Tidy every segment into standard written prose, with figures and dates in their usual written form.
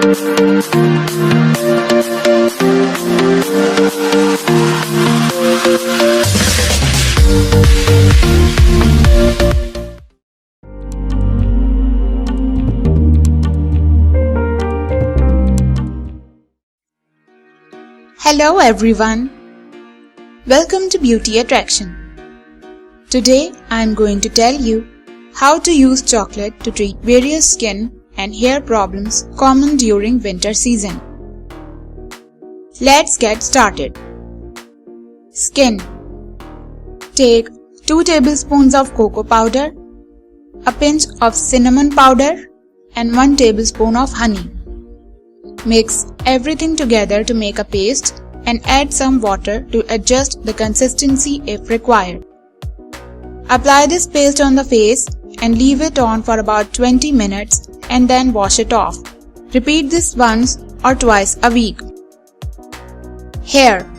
Hello everyone. Welcome to Beauty Attraction. Today I am going to tell you how to use chocolate to treat various skin and hair problems common during winter season. Let's get started. Skin. Take 2 tablespoons of cocoa powder, a pinch of cinnamon powder and 1 tablespoon of honey. Mix everything together to make a paste and add some water to adjust the consistency if required. Apply this paste on the face and leave it on for about 20 minutes and then wash it off. Repeat this once or twice a week. Hair.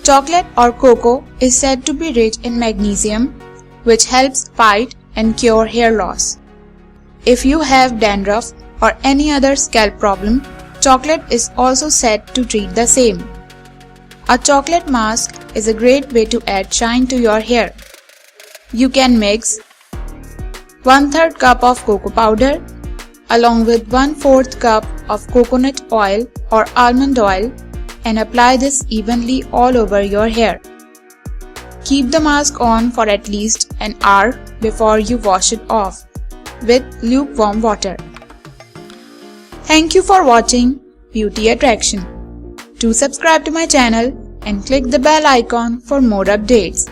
Chocolate or cocoa is said to be rich in magnesium, which helps fight and cure hair loss. If you have dandruff or any other scalp problem, chocolate is also said to treat the same. A chocolate mask is a great way to add shine to your hair. You can mix 1/3 cup of cocoa powder along with 1/4 cup of coconut oil or almond oil and apply this evenly all over your hair. Keep the mask on for at least an hour before you wash it off with lukewarm water. Thank you for watching Beauty Attraction. Do subscribe to my channel and click the bell icon for more updates.